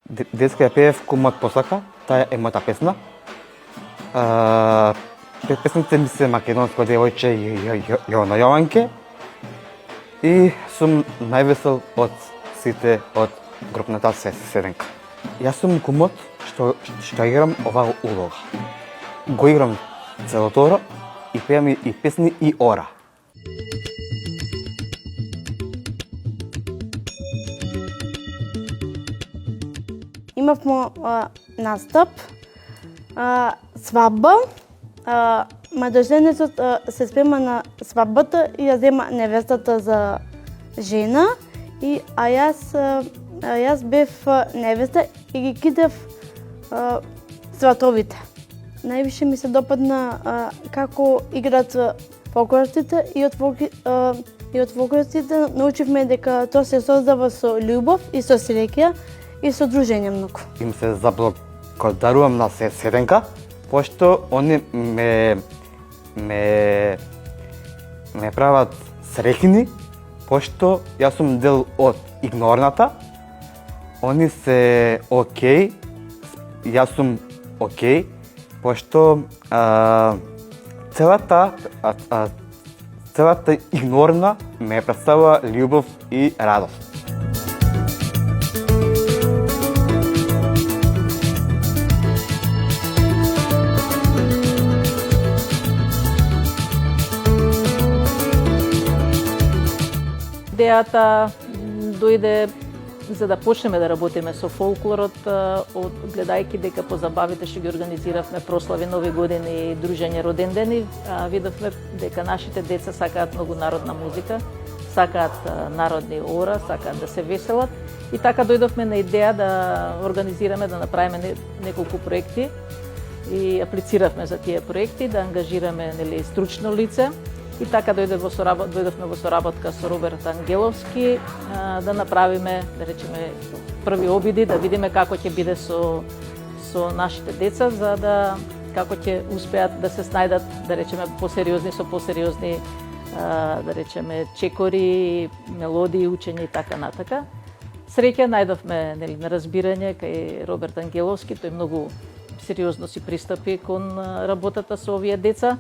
Детска ја пеев Кумот посака, таа е мојата песна. Песните ми се македонско девојче Јована Јованке и сум највесел од сите од групната Седенка. Јас сум кумот што играм оваа улога. Го играм целото и пеам и песни и ора. Имавме настап, свадба, младоженецот се спрема на свадбата и ја зема невестата за жена, а јас бев невеста и ги кидев сватовите. Највише ми се допадна како играат фолклористите и од фолклористите научивме дека тоа се создава со љубов и со среќа и со дружење многу. Им се заблагодарувам на Седенка, пошто они ме прават среќни, пошто јас сум дел од игнорната, они се окей, јас сум окей, пошто целата игнорна ме представува љубов и радост. Идејата дојде за да почнеме да работиме со фолклорот, гледајќи дека по забавите што ги организиравме прослави Нови години и дружење родендени, видовме дека нашите деца сакаат многу народна музика, сакаат народни ора, сакаат да се веселат и така дојдовме на идеја да организираме, да направиме неколку проекти и аплициравме за тие проекти, да ангажираме стручно лице. И така дојдовме во соработка со Роберт Ангеловски да направиме, да речеме, први обиди, да видиме како ќе биде со нашите деца, за да како ќе успеат да се снајдат, да речеме, со посериозни, да речеме, чекори, мелодии, учење и така натака. Среќа најдовме на разбирање кај Роберт Ангеловски, тој многу сериозно си пристапи кон работата со овие деца.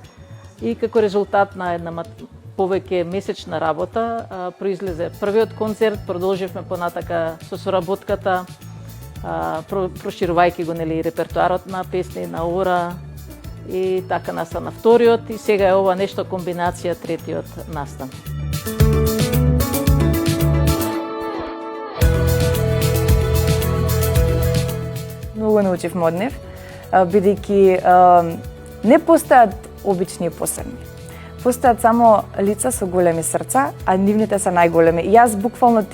И како резултат на една повеќе месечна работа произлезе првиот концерт, продолживме понатака со соработката, проширувајќи го репертоарот на песни, на ора и така настана вториот и сега е ова нешто комбинација третиот настан. Многу научивме од нив, бидејќи не постојат обични и посебни. Постојат само лица со големи срца, а нивните се најголеми. И јас буквално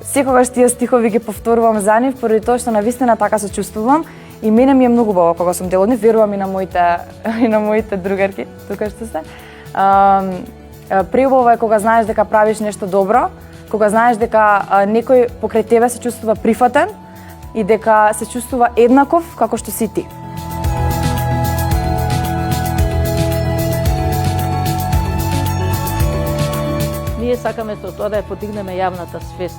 секогаш тие стихови ги повторувам за нив, поради тоа што навистина така се чувствувам и мене ми е многу убаво кога сум дел од нив, верувам и на моите другарки, тука што се. Преубаво е кога знаеш дека правиш нешто добро, кога знаеш дека некој покрај тебе се чувствува прифатен и дека се чувствува еднаков како што си ти. Ние сакаме со тоа да ја подигнеме јавната свест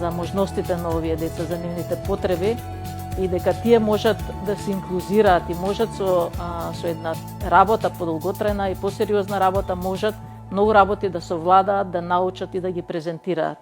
за можностите на овие деца, за нивните потреби и дека тие можат да се инклузираат и можат со една работа подолготрајна и посериозна работа можат многу работи да совладаат, да научат и да ги презентираат.